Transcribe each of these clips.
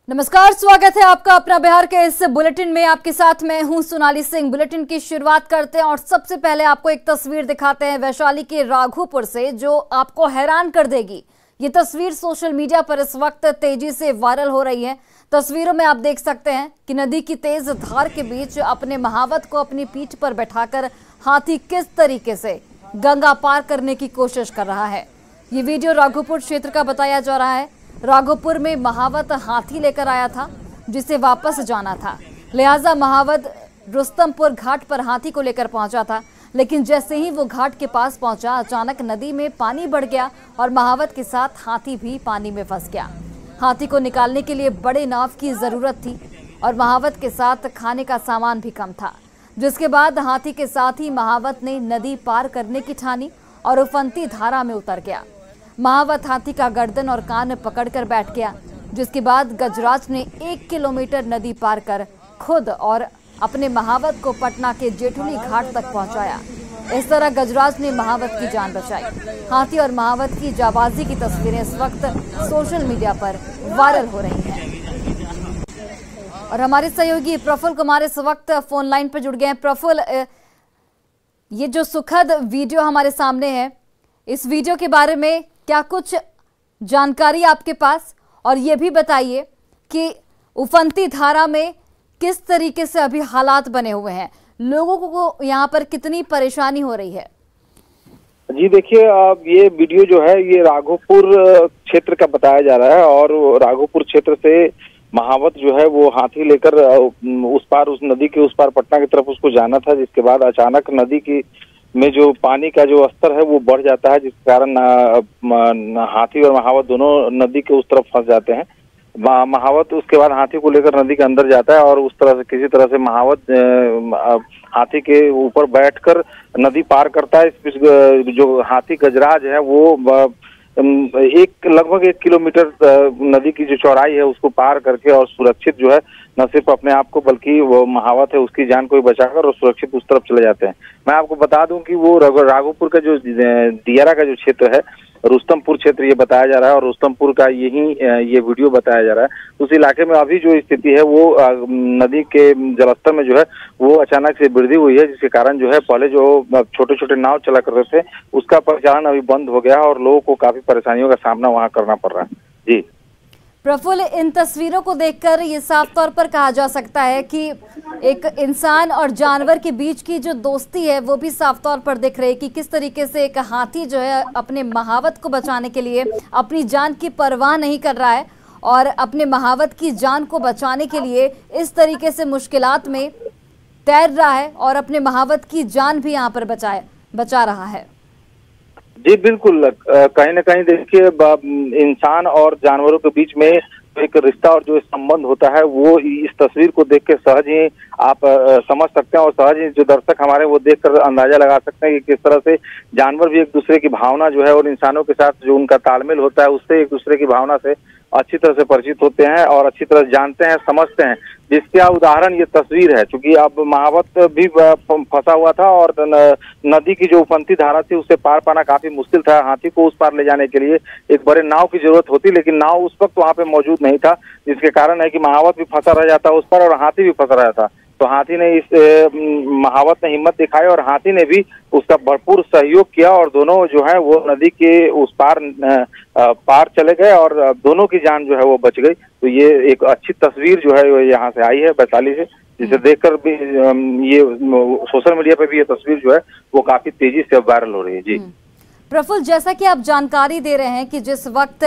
नमस्कार, स्वागत है आपका अपना बिहार के इस बुलेटिन में। आपके साथ मैं हूं सोनाली सिंह। बुलेटिन की शुरुआत करते हैं और सबसे पहले आपको एक तस्वीर दिखाते हैं वैशाली के राघोपुर से, जो आपको हैरान कर देगी। ये तस्वीर सोशल मीडिया पर इस वक्त तेजी से वायरल हो रही है। तस्वीरों में आप देख सकते हैं कि नदी की तेज धार के बीच अपने महावत को अपनी पीठ पर बैठाकर हाथी किस तरीके से गंगा पार करने की कोशिश कर रहा है। ये वीडियो राघोपुर क्षेत्र का बताया जा रहा है। राघोपुर में महावत हाथी लेकर आया था जिसे वापस जाना था, लिहाजा महावत रुस्तमपुर घाट पर हाथी को लेकर पहुंचा था। लेकिन जैसे ही वो घाट के पास पहुंचा, अचानक नदी में पानी बढ़ गया और महावत के साथ हाथी भी पानी में फंस गया। हाथी को निकालने के लिए बड़े नाव की जरूरत थी और महावत के साथ खाने का सामान भी कम था, जिसके बाद हाथी के साथ ही महावत ने नदी पार करने की ठानी और उफनती धारा में उतर गया। महावत हाथी का गर्दन और कान पकड़कर बैठ गया, जिसके बाद गजराज ने 1 किलोमीटर नदी पार कर खुद और अपने महावत को पटना के जेठुली घाट तक पहुंचाया। इस तरह गजराज ने महावत की जान बचाई। हाथी और महावत की जाबाजी की तस्वीरें इस वक्त सोशल मीडिया पर वायरल हो रही हैं और हमारे सहयोगी प्रफुल्ल कुमार इस वक्त फोन लाइन पर जुड़ गए हैं। प्रफुल्ल, ये जो सुखद वीडियो हमारे सामने है, इस वीडियो के बारे में क्या कुछ जानकारी आपके पास, और ये भी बताइए कि उफनती धारा में किस तरीके से अभी हालात बने हुए हैं, लोगों को यहाँ पर कितनी परेशानी हो रही है? जी देखिए, ये वीडियो जो है ये राघोपुर क्षेत्र का बताया जा रहा है और राघोपुर क्षेत्र से महावत जो है वो हाथी लेकर उस पार, उस नदी के उस पार पटना की तरफ उसको जाना था, जिसके बाद अचानक नदी की में जो पानी का जो स्तर है वो बढ़ जाता है, जिसके कारण हाथी और महावत दोनों नदी के उस तरफ फंस जाते हैं। महावत उसके बाद हाथी को लेकर नदी के अंदर जाता है और उस तरह से किसी तरह से महावत हाथी के ऊपर बैठकर नदी पार करता है। जो हाथी गजराज है वो लगभग 1 किलोमीटर नदी की जो चौड़ाई है उसको पार करके और सुरक्षित जो है न सिर्फ अपने आप को बल्कि वो महावत है उसकी जान को भी बचाकर और सुरक्षित उस तरफ चले जाते हैं। मैं आपको बता दूं कि वो राघोपुर का जो दियारा का जो क्षेत्र है, रुस्तमपुर क्षेत्र ये बताया जा रहा है और रुस्तमपुर का ये वीडियो बताया जा रहा है। उस इलाके में अभी जो स्थिति है वो नदी के जलस्तर में जो है वो अचानक से वृद्धि हुई है, जिसके कारण जो है पहले जो छोटे छोटे नाव चला करते थे उसका परिचालन अभी बंद हो गया है और लोगों को काफी परेशानियों का सामना वहाँ करना पड़ रहा है। जी प्रफुल्ल, इन तस्वीरों को देखकर ये साफ तौर पर कहा जा सकता है कि एक इंसान और जानवर के बीच की जो दोस्ती है वो भी साफ तौर पर दिख रही है कि किस तरीके से एक हाथी जो है अपने महावत को बचाने के लिए अपनी जान की परवाह नहीं कर रहा है और अपने महावत की जान को बचाने के लिए इस तरीके से मुश्किलात में तैर रहा है और अपने महावत की जान भी यहाँ पर बचा रहा है। जी बिल्कुल, कहीं ना कहीं देखिए इंसान और जानवरों के बीच में एक रिश्ता और जो संबंध होता है वो इस तस्वीर को देख के सहज ही आप समझ सकते हैं और सहज ही जो दर्शक हमारे वो देखकर अंदाजा लगा सकते हैं कि किस तरह से जानवर भी एक दूसरे की भावना जो है और इंसानों के साथ जो उनका तालमेल होता है उससे एक दूसरे की भावना से अच्छी तरह से परिचित होते हैं और अच्छी तरह जानते हैं, समझते हैं। जिसका उदाहरण ये तस्वीर है, क्योंकि अब महावत भी फंसा हुआ था और नदी की जो उफनती धारा थी उससे पार पाना काफी मुश्किल था। हाथी को उस पार ले जाने के लिए एक बड़े नाव की जरूरत होती, लेकिन नाव उस वक्त वहाँ पे मौजूद नहीं था, जिसके कारण है कि महावत भी फंसा रह जाता उस पर और हाथी भी फंसा रहा था। तो हाथी ने महावत ने हिम्मत दिखाई और हाथी ने भी उसका भरपूर सहयोग किया और दोनों जो है वो नदी के उस पार चले गए और दोनों की जान जो है वो बच गई। तो ये एक अच्छी तस्वीर जो है वो यहाँ से आई है वैशाली से, जिसे देखकर भी ये सोशल मीडिया पे भी ये तस्वीर जो है वो काफी तेजी से वायरल हो रही है। जी प्रफुल्ल, जैसा कि आप जानकारी दे रहे हैं कि जिस वक्त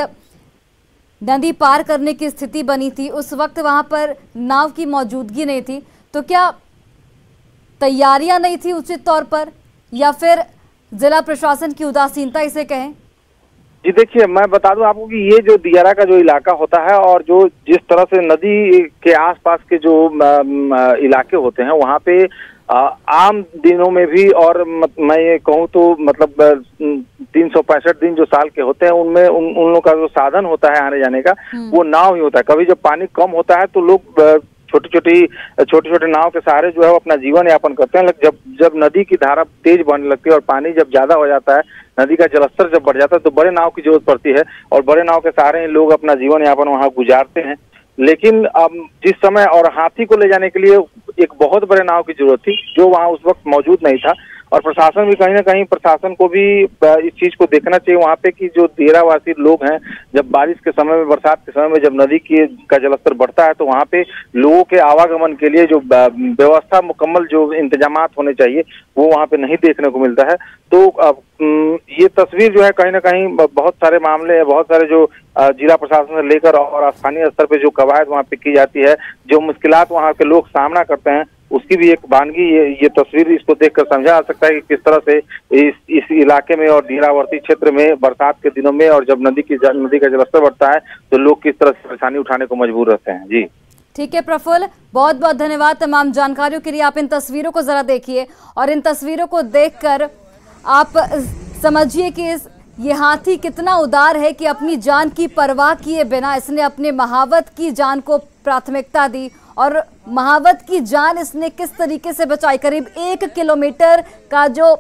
नदी पार करने की स्थिति बनी थी उस वक्त वहां पर नाव की मौजूदगी नहीं थी, तो क्या तैयारियां नहीं थी उचित तौर पर या फिर जिला प्रशासन की उदासीनता इसे कहें? जी देखिए, मैं बता दूं आपको कि ये जो दियारा का जो इलाका होता है और जो जिस तरह से नदी के आसपास के जो इलाके होते हैं वहाँ पे आम दिनों में भी और मैं ये कहूँ तो मतलब 365 दिन जो साल के होते हैं उनमें उन लोगों का जो साधन होता है आने जाने का वो नाव ही होता है। कभी जब पानी कम होता है तो लोग छोटे छोटे नाव के सहारे जो है वो अपना जीवन यापन करते हैं। जब नदी की धारा तेज बढ़ने लगती है और पानी जब ज्यादा हो जाता है, नदी का जलस्तर जब बढ़ जाता है तो बड़े नाव की जरूरत पड़ती है और बड़े नाव के सहारे लोग अपना जीवन यापन वहाँ गुजारते हैं। लेकिन जिस समय और हाथी को ले जाने के लिए एक बहुत बड़े नाव की जरूरत थी, जो वहां उस वक्त मौजूद नहीं था। और प्रशासन भी कहीं ना कहीं, प्रशासन को भी इस चीज को देखना चाहिए वहां पे कि जो देरावासी लोग हैं, जब बारिश के समय में, बरसात के समय में जब नदी का जलस्तर बढ़ता है तो वहां पे लोगों के आवागमन के लिए जो व्यवस्था, मुकम्मल जो इंतजामात होने चाहिए वो वहां पे नहीं देखने को मिलता है। तो ये तस्वीर जो है कहीं ना कहीं बहुत सारे मामले, बहुत सारे जो जिला प्रशासन से लेकर और स्थानीय स्तर पे जो कवायद वहाँ पे की जाती है, जो मुश्किलात वहाँ के लोग सामना करते हैं, उसकी भी एक वानगी ये तस्वीर, इसको देखकर समझा जा सकता है कि किस तरह से इस इलाके में और घेरावर्ती क्षेत्र में बरसात के दिनों में और जब नदी का जलस्तर बढ़ता है तो लोग किस तरह से परेशानी उठाने को मजबूर रहते हैं। जी ठीक है प्रफुल्ल, बहुत बहुत धन्यवाद तमाम जानकारियों के लिए। आप इन तस्वीरों को जरा देखिए और इन तस्वीरों को देखकर आप समझिए कि ये हाथी कितना उदार है कि अपनी जान की परवाह किए बिना इसने अपने महावत की जान को प्राथमिकता दी और महावत की जान इसने किस तरीके से बचाई। करीब 1 किलोमीटर का जो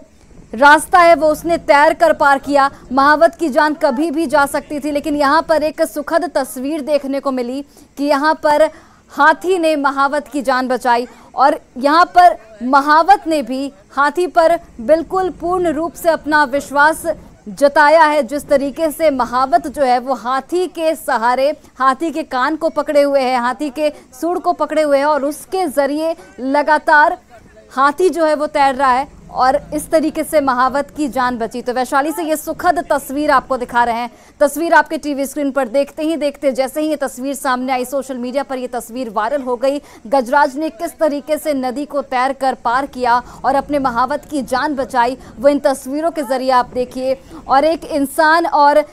रास्ता है वो उसने तैर कर पार किया। महावत की जान कभी भी जा सकती थी, लेकिन यहाँ पर एक सुखद तस्वीर देखने को मिली कि यहाँ पर हाथी ने महावत की जान बचाई और यहाँ पर महावत ने भी हाथी पर बिल्कुल पूर्ण रूप से अपना विश्वास जताया है। जिस तरीके से महावत जो है वो हाथी के सहारे, हाथी के कान को पकड़े हुए है, हाथी के सूंड को पकड़े हुए है और उसके जरिए लगातार हाथी जो है वो तैर रहा है और इस तरीके से महावत की जान बची। तो वैशाली से ये सुखद तस्वीर आपको दिखा रहे हैं। तस्वीर आपके टीवी स्क्रीन पर देखते ही देखते जैसे ही ये तस्वीर सामने आई, सोशल मीडिया पर ये तस्वीर वायरल हो गई। गजराज ने किस तरीके से नदी को तैर कर पार किया और अपने महावत की जान बचाई, वो इन तस्वीरों के जरिए आप देखिए। और एक इंसान और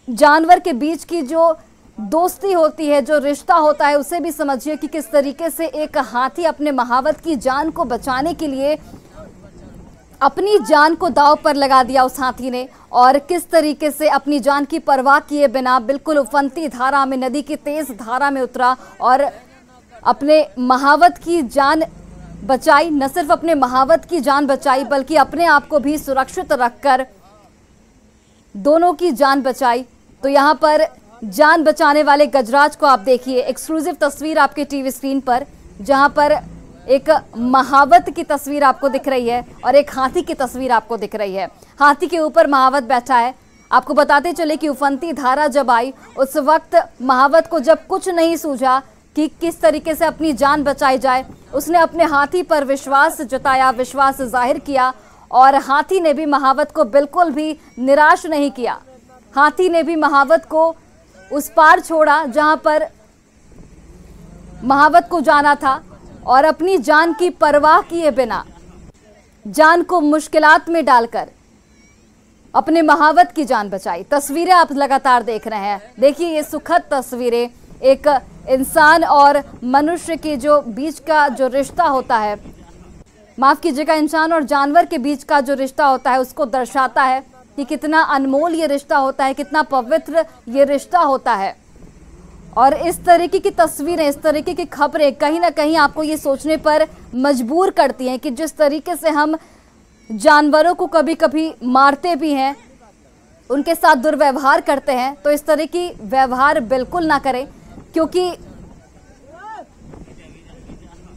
जानवर के बीच की जो दोस्ती होती है, जो रिश्ता होता है, उसे भी समझिए कि किस तरीके से एक हाथी अपने महावत की जान को बचाने के लिए अपनी जान को दांव पर लगा दिया उस हाथी ने और किस तरीके से अपनी जान की परवाह किए बिना बिल्कुल उफनती धारा में, नदी की तेज धारा में उतरा और अपने महावत की जान बचाई। न सिर्फ अपने महावत की जान बचाई बल्कि अपने आप को भी सुरक्षित रखकर दोनों की जान बचाई। तो यहाँ पर जान बचाने वाले गजराज को आप देखिए, एक्सक्लूसिव तस्वीर आपके टीवी स्क्रीन पर, जहां पर एक महावत की तस्वीर आपको दिख रही है और एक हाथी की तस्वीर आपको दिख रही है। हाथी के ऊपर महावत बैठा है। आपको बताते चले कि उफनती धारा जब आई उस वक्त महावत को जब कुछ नहीं सूझा कि किस तरीके से अपनी जान बचाई जाए, उसने अपने हाथी पर विश्वास जताया, विश्वास जाहिर किया और हाथी ने भी महावत को बिल्कुल भी निराश नहीं किया। हाथी ने भी महावत को उस पार छोड़ा जहां पर महावत को जाना था और अपनी जान की परवाह किए बिना, जान को मुश्किलात में डालकर अपने महावत की जान बचाई। तस्वीरें आप लगातार देख रहे हैं। देखिए ये सुखद तस्वीरें, एक इंसान और मनुष्य के जो बीच का जो रिश्ता होता है, माफ कीजिएगा, इंसान और जानवर के बीच का जो रिश्ता होता है उसको दर्शाता है कि कितना अनमोल ये रिश्ता होता है, कितना पवित्र ये रिश्ता होता है। और इस तरीके की तस्वीरें, इस तरीके की खबरें कहीं ना कहीं आपको ये सोचने पर मजबूर करती हैं कि जिस तरीके से हम जानवरों को कभी कभी मारते भी हैं, उनके साथ दुर्व्यवहार करते हैं, तो इस तरह की व्यवहार बिल्कुल ना करें। क्योंकि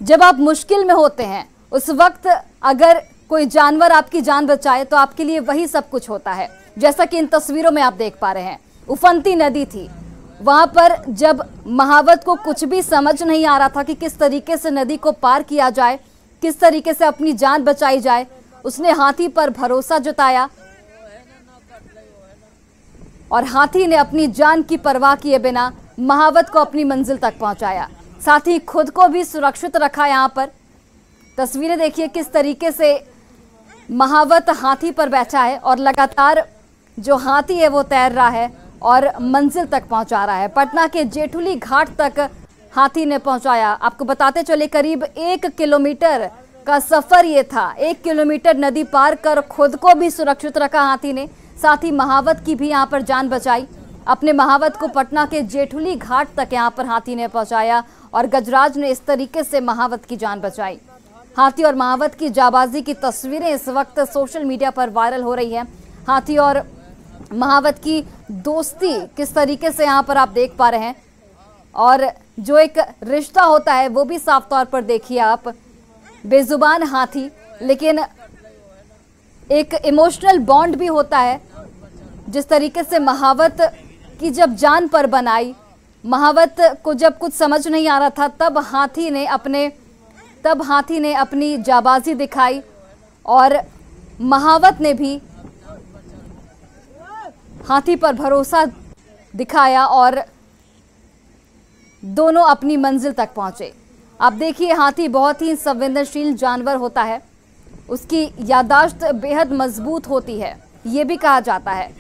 जब आप मुश्किल में होते हैं उस वक्त अगर कोई जानवर आपकी जान बचाए तो आपके लिए वही सब कुछ होता है। जैसा कि इन तस्वीरों में आप देख पा रहे हैं, उफनती नदी थी, वहां पर जब महावत को कुछ भी समझ नहीं आ रहा था कि किस तरीके से नदी को पार किया जाए, किस तरीके से अपनी जान बचाई जाए, उसने हाथी पर भरोसा जताया और हाथी ने अपनी जान की परवाह किए बिना महावत को अपनी मंजिल तक पहुंचाया, साथ ही खुद को भी सुरक्षित रखा। यहाँ पर तस्वीरें देखिए किस तरीके से महावत हाथी पर बैठा है और लगातार जो हाथी है वो तैर रहा है और मंजिल तक पहुंचा रहा है। पटना के जेठुली घाट तक हाथी ने पहुंचाया। आपको बताते चले करीब 1 किलोमीटर का सफर ये था। 1 किलोमीटर नदी पार कर खुद को भी सुरक्षित रखा हाथी ने, साथ ही महावत की भी यहाँ पर जान बचाई। अपने महावत को पटना के जेठुली घाट तक यहाँ पर हाथी ने पहुंचाया और गजराज ने इस तरीके से महावत की जान बचाई। हाथी और महावत की जाबाजी की तस्वीरें इस वक्त सोशल मीडिया पर वायरल हो रही है। हाथी और महावत की दोस्ती किस तरीके से यहाँ पर आप देख पा रहे हैं। और जो एक रिश्ता होता है वो भी साफ तौर पर देखिए आप, बेजुबान हाथी, लेकिन एक इमोशनल बॉन्ड भी होता है। जिस तरीके से महावत की जब जान पर बनाई, महावत को जब कुछ समझ नहीं आ रहा था तब हाथी ने अपनी जाबाजी दिखाई और महावत ने भी हाथी पर भरोसा दिखाया और दोनों अपनी मंजिल तक पहुंचे। आप देखिए, हाथी बहुत ही संवेदनशील जानवर होता है, उसकी याददाश्त बेहद मजबूत होती है, ये भी कहा जाता है।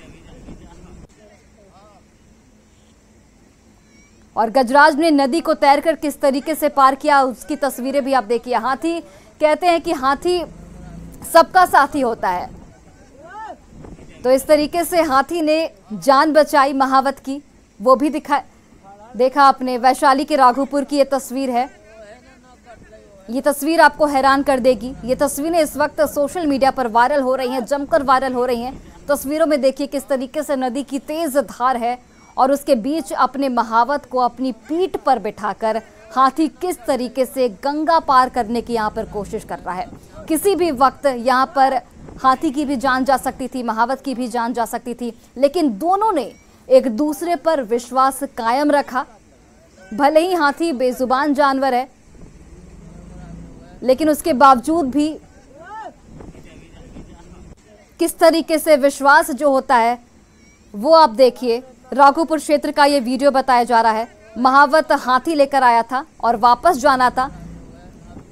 और गजराज ने नदी को तैरकर किस तरीके से पार किया, उसकी तस्वीरें भी आप देखिए। हाथी, कहते हैं कि हाथी सबका साथी होता है, तो इस तरीके से हाथी ने जान बचाई महावत की, वो भी देखा आपने। वैशाली के राघोपुर की ये तस्वीर है, ये तस्वीर आपको हैरान कर देगी। ये तस्वीरें इस वक्त सोशल मीडिया पर वायरल हो रही हैं, जमकर वायरल हो रही हैं। तस्वीरों में देखिए किस तरीके से नदी की तेज धार है और उसके बीच अपने महावत को अपनी पीठ पर बिठाकर हाथी किस तरीके से गंगा पार करने की यहाँ पर कोशिश कर रहा है। किसी भी वक्त यहाँ पर हाथी की भी जान जा सकती थी, महावत की भी जान जा सकती थी, लेकिन दोनों ने एक दूसरे पर विश्वास कायम रखा। भले ही हाथी बेजुबान जानवर है, लेकिन उसके बावजूद भी किस तरीके से विश्वास जो होता है वो आप देखिए। राघोपुर क्षेत्र का ये वीडियो बताया जा रहा है। महावत हाथी लेकर आया था और वापस जाना था,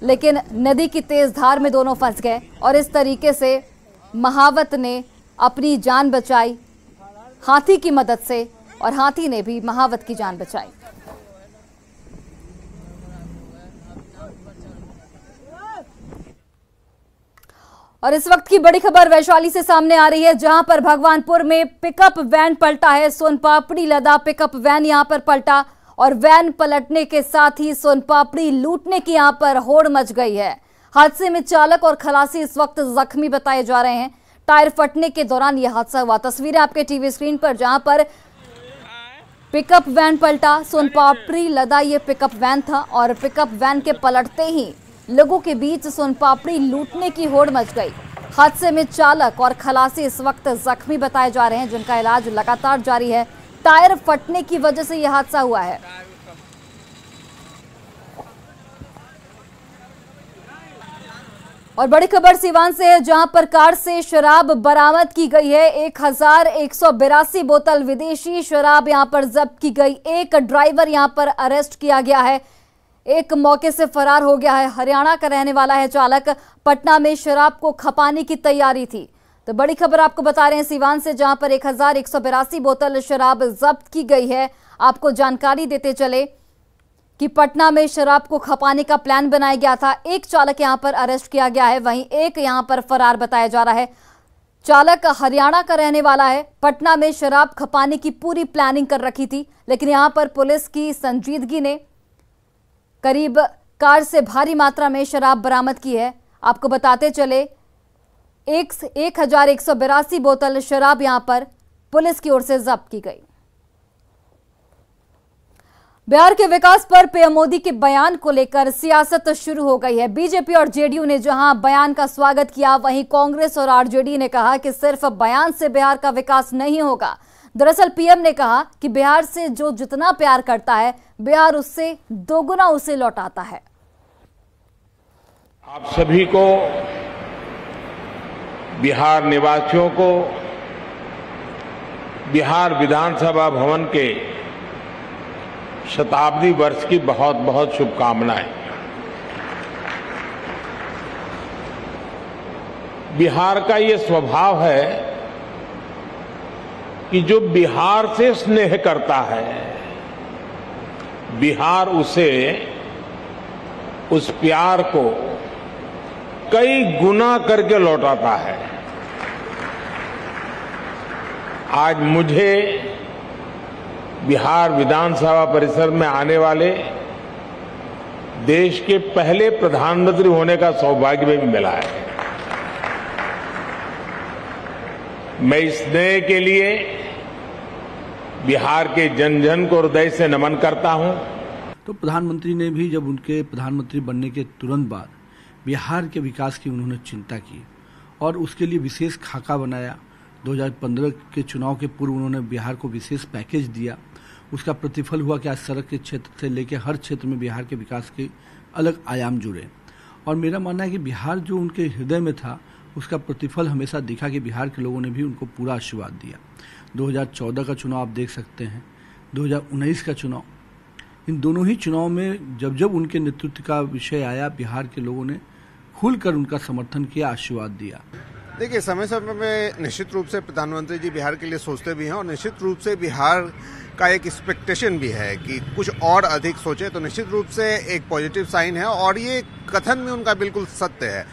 लेकिन नदी की तेज धार में दोनों फंस गए और इस तरीके से महावत ने अपनी जान बचाई हाथी की मदद से और हाथी ने भी महावत की जान बचाई। और इस वक्त की बड़ी खबर वैशाली से सामने आ रही है, जहां पर भगवानपुर में पिकअप वैन पलटा है। सोनपापड़ी लदा पिकअप वैन यहां पर पलटा और वैन पलटने के साथ ही सोनपापड़ी लूटने की यहां पर होड़ मच गई है। हादसे में चालक और खलासी इस वक्त जख्मी बताए जा रहे हैं। टायर फटने के दौरान यह हादसा हुआ। तस्वीरें आपके टीवी स्क्रीन पर, जहां पर पिकअप वैन पलटा। सोनपापड़ी लदा ये पिकअप वैन था और पिकअप वैन के पलटते ही लोगों के बीच सोनपापड़ी लूटने की होड़ मच गई। हादसे में चालक और खलासी इस वक्त जख्मी बताए जा रहे हैं, जिनका इलाज लगातार जारी है। टायर फटने की वजह से यह हादसा हुआ है। और बड़ी खबर सीवान से है, जहां पर कार से शराब बरामद की गई है। 1182 बोतल विदेशी शराब यहां पर जब्त की गई। एक ड्राइवर यहां पर अरेस्ट किया गया है, एक मौके से फरार हो गया है। हरियाणा का रहने वाला है चालक। पटना में शराब को खपाने की तैयारी थी। तो बड़ी खबर आपको बता रहे हैं सीवान से, जहां पर 1182 बोतल शराब जब्त की गई है। आपको जानकारी देते चले कि पटना में शराब को खपाने का प्लान बनाया गया था। एक चालक यहां पर अरेस्ट किया गया है, वहीं एक यहां पर फरार बताया जा रहा है। चालक हरियाणा का रहने वाला है। पटना में शराब खपाने की पूरी प्लानिंग कर रखी थी, लेकिन यहां पर पुलिस की संजीदगी ने करीब कार से भारी मात्रा में शराब बरामद की है। आपको बताते चले 1182 बोतल शराब यहां पर पुलिस की ओर से जब्त की गई। बिहार के विकास पर पीएम मोदी के बयान को लेकर सियासत शुरू हो गई है। बीजेपी और जेडीयू ने जहां बयान का स्वागत किया, वहीं कांग्रेस और आरजेडी ने कहा कि सिर्फ बयान से बिहार का विकास नहीं होगा। दरअसल पीएम ने कहा कि बिहार से जो जितना प्यार करता है, बिहार उससे दोगुना उसे लौटाता है। आप सभी को, बिहार निवासियों को बिहार विधानसभा भवन के शताब्दी वर्ष की बहुत बहुत शुभकामनाएं। बिहार का ये स्वभाव है कि जो बिहार से स्नेह करता है, बिहार उसे, उस प्यार को कई गुना करके लौटाता है। आज मुझे बिहार विधानसभा परिसर में आने वाले देश के पहले प्रधानमंत्री होने का सौभाग्य भी मिला है। मैं इस स्नेह के लिए बिहार के जन जन को हृदय से नमन करता हूं। तो प्रधानमंत्री ने भी जब उनके प्रधानमंत्री बनने के तुरंत बाद बिहार के विकास की उन्होंने चिंता की और उसके लिए विशेष खाका बनाया। 2015 के चुनाव के पूर्व उन्होंने बिहार को विशेष पैकेज दिया। उसका प्रतिफल हुआ कि आज सड़क के क्षेत्र से लेकर हर क्षेत्र में बिहार के विकास के अलग आयाम जुड़े। और मेरा मानना है कि बिहार जो उनके हृदय में था उसका प्रतिफल हमेशा दिखा कि बिहार के लोगों ने भी उनको पूरा आशीर्वाद दिया। 2014 का चुनाव आप देख सकते हैं, 2019 का चुनाव, इन दोनों ही चुनाव में जब जब उनके नेतृत्व का विषय आया बिहार के लोगों ने खुलकर उनका समर्थन किया, आशीर्वाद दिया। देखिए, समय समय में निश्चित रूप से प्रधानमंत्री जी बिहार के लिए सोचते भी हैं और निश्चित रूप से बिहार का एक एक्सपेक्टेशन भी है कि कुछ और अधिक सोचे, तो निश्चित रूप से एक पॉजिटिव साइन है और ये कथन में उनका बिल्कुल सत्य है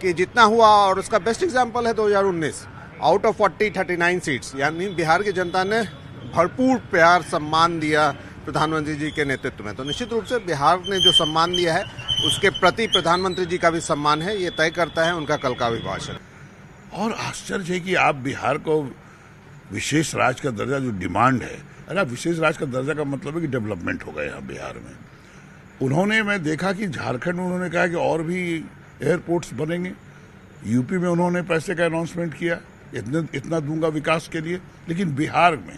कि जितना हुआ, और उसका बेस्ट एग्जांपल है 2019 आउट ऑफ 39 सीट्स, यानी बिहार की जनता ने भरपूर प्यार सम्मान दिया प्रधानमंत्री जी के नेतृत्व में। तो निश्चित रूप से बिहार ने जो सम्मान दिया है उसके प्रति प्रधानमंत्री जी का भी सम्मान है, ये तय करता है उनका कल का अभिभाषण। और आश्चर्य है कि आप बिहार को विशेष राज्य का दर्जा जो डिमांड है, अरे आप विशेष राज्य का दर्जा का मतलब है कि डेवलपमेंट हो गया यहाँ बिहार में। उन्होंने, मैं देखा कि झारखंड में उन्होंने कहा कि और भी एयरपोर्ट्स बनेंगे, यूपी में उन्होंने पैसे का अनाउंसमेंट किया, इतना दूंगा विकास के लिए, लेकिन बिहार में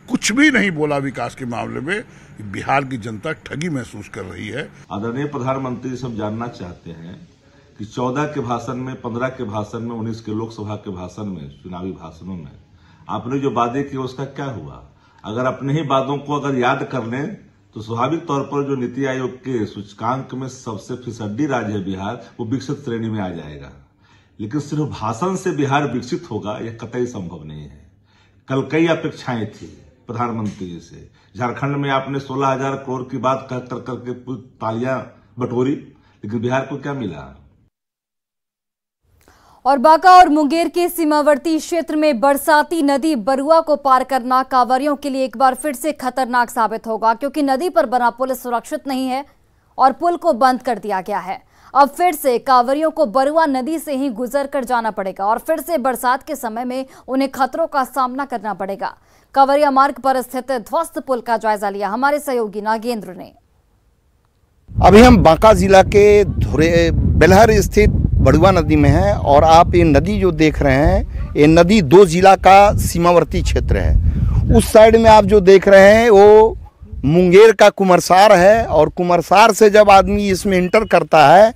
कुछ भी नहीं बोला विकास के मामले में। बिहार की जनता ठगी महसूस कर रही है। आदरणीय प्रधानमंत्री सब जानना चाहते हैं कि 14 के भाषण में, 15 के भाषण में, 19 के लोकसभा के भाषण में, चुनावी भाषणों में आपने जो वादे किए उसका क्या हुआ। अगर अपने ही वादों को अगर याद कर लें तो स्वाभाविक तौर पर जो नीति आयोग के सूचकांक में सबसे फिसड्डी राज्य है बिहार, वो विकसित श्रेणी में आ जाएगा। लेकिन सिर्फ भाषण से बिहार विकसित होगा यह कतई संभव नहीं है। कल कई अपेक्षाएं थी प्रधानमंत्री जी से। झारखंड में आपने 16,000 करोड़ की बात कर करके तालियां बटोरी, लेकिन बिहार को क्या मिला। और बांका और मुंगेर के सीमावर्ती क्षेत्र में बरसाती नदी बरुआ को पार करना कांवरियों के लिए एक बार फिर से खतरनाक साबित होगा, क्योंकि नदी पर बना पुल सुरक्षित नहीं है और पुल को बंद कर दिया गया है। अब फिर से कांवरियों को बरुआ नदी से ही गुजर कर जाना पड़ेगा और फिर से बरसात के समय में उन्हें खतरों का सामना करना पड़ेगा। कांवरिया मार्ग पर स्थित ध्वस्त पुल का जायजा लिया हमारे सहयोगी नागेंद्र ने। अभी हम बांका जिला के बेलहर स्थित बरुआ नदी में हैं और आप ये नदी जो देख रहे हैं, ये नदी 2 जिला का सीमावर्ती क्षेत्र है। उस साइड में आप जो देख रहे हैं वो मुंगेर का कुमरसार है और कुमरसार से जब आदमी इसमें इंटर करता है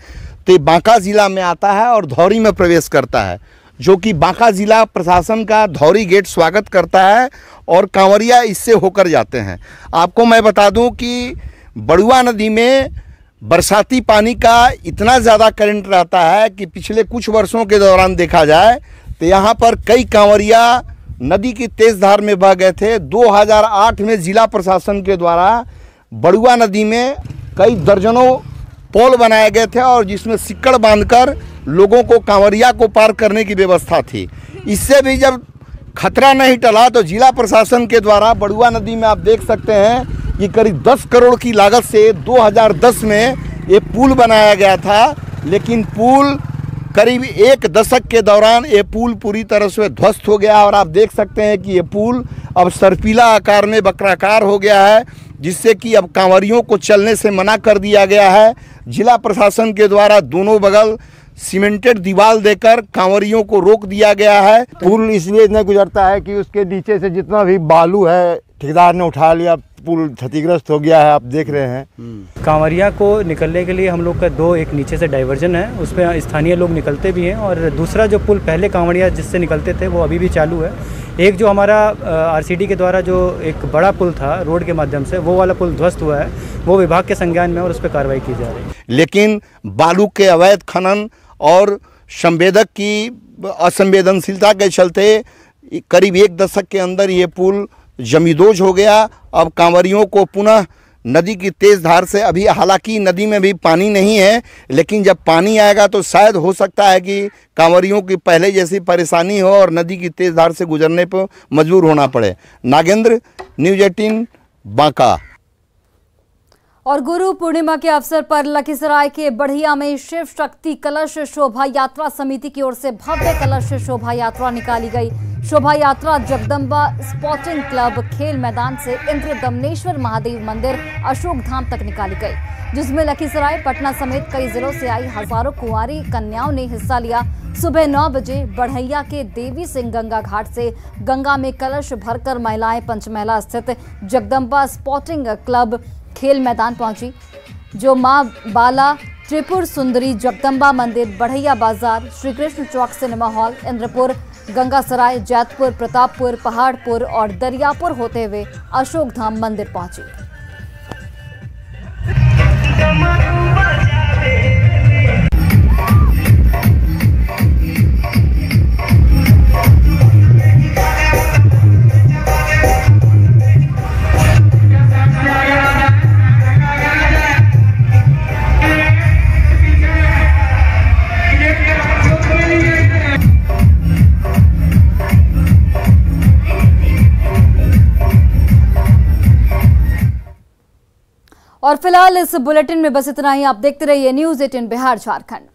तो ये बांका जिला में आता है और धौरी में प्रवेश करता है, जो कि बांका जिला प्रशासन का धौरी गेट स्वागत करता है और कांवरिया इससे होकर जाते हैं। आपको मैं बता दूं कि बरुआ नदी में बरसाती पानी का इतना ज़्यादा करंट रहता है कि पिछले कुछ वर्षों के दौरान देखा जाए तो यहाँ पर कई कांवरिया नदी की तेज धार में बह गए थे। 2008 में जिला प्रशासन के द्वारा बरुआ नदी में कई दर्जनों पोल बनाए गए थे और जिसमें सिक्कड़ बांधकर लोगों को कांवरिया को पार करने की व्यवस्था थी। इससे भी जब खतरा नहीं टला तो जिला प्रशासन के द्वारा बरुआ नदी में आप देख सकते हैं कि करीब 10 करोड़ की लागत से 2010 में ये पुल बनाया गया था, लेकिन पुल करीब 1 दशक के दौरान ये पुल पूरी तरह से ध्वस्त हो गया और आप देख सकते हैं कि ये पुल अब सर्पीला आकार में वक्राकार हो गया है, जिससे कि अब कांवरियों को चलने से मना कर दिया गया है। जिला प्रशासन के द्वारा दोनों बगल सीमेंटेड दीवार देकर कांवरियों को रोक दिया गया है। पुल इसलिए नहीं गुजरता है कि उसके नीचे से जितना भी बालू है ठेकेदार ने उठा लिया, पुल क्षतिग्रस्त हो गया है, आप देख रहे हैं। कांवरिया को निकलने के लिए हम लोग का 2 एक नीचे से डाइवर्जन है, उस पर स्थानीय लोग निकलते भी हैं और दूसरा जो पुल पहले कांवरिया जिससे निकलते थे वो अभी भी चालू है। एक जो हमारा आरसीडी के द्वारा जो एक बड़ा पुल था रोड के माध्यम से, वो वाला पुल ध्वस्त हुआ है, वो विभाग के संज्ञान में और उस पर कार्रवाई की जा रही है। लेकिन बालू के अवैध खनन और संवेदक की असंवेदनशीलता के चलते करीब 1 दशक के अंदर ये पुल जमींदोज हो गया। अब कांवरियों को पुनः नदी की तेज धार से, अभी हालांकि नदी में भी पानी नहीं है, लेकिन जब पानी आएगा तो शायद हो सकता है कि कांवरियों की पहले जैसी परेशानी हो और नदी की तेज धार से गुजरने पर मजबूर होना पड़े। नागेंद्र, न्यूज़ 18 बांका। और गुरु पूर्णिमा के अवसर पर लखीसराय के बढ़िया में शिव शक्ति कलश शोभा यात्रा समिति की ओर से भव्य कलश शोभा यात्रा निकाली गई। शोभा यात्रा जगदम्बा स्पोर्टिंग क्लब खेल मैदान से इंद्र दमनेश्वर महादेव मंदिर अशोक धाम तक निकाली गई, जिसमें लखीसराय, पटना समेत कई जिलों से आई हजारों कुंवारी कन्याओं ने हिस्सा लिया। सुबह 9 बजे बढ़ैया के देवी सिंह गंगा घाट से गंगा में कलश भरकर महिलाएं पंचमहला स्थित जगदम्बा स्पोर्टिंग क्लब खेल मैदान पहुंची, जो मां बाला त्रिपुर सुंदरी जगदम्बा मंदिर, बढ़ैया बाजार, श्री कृष्ण चौक, सिनेमा हॉल, इंद्रपुर, गंगासराय, जैतपुर, प्रतापपुर, पहाड़पुर और दरियापुर होते हुए अशोक धाम मंदिर पहुंची। और फिलहाल इस बुलेटिन में बस इतना ही। आप देखते रहिए न्यूज़ 18 बिहार झारखंड।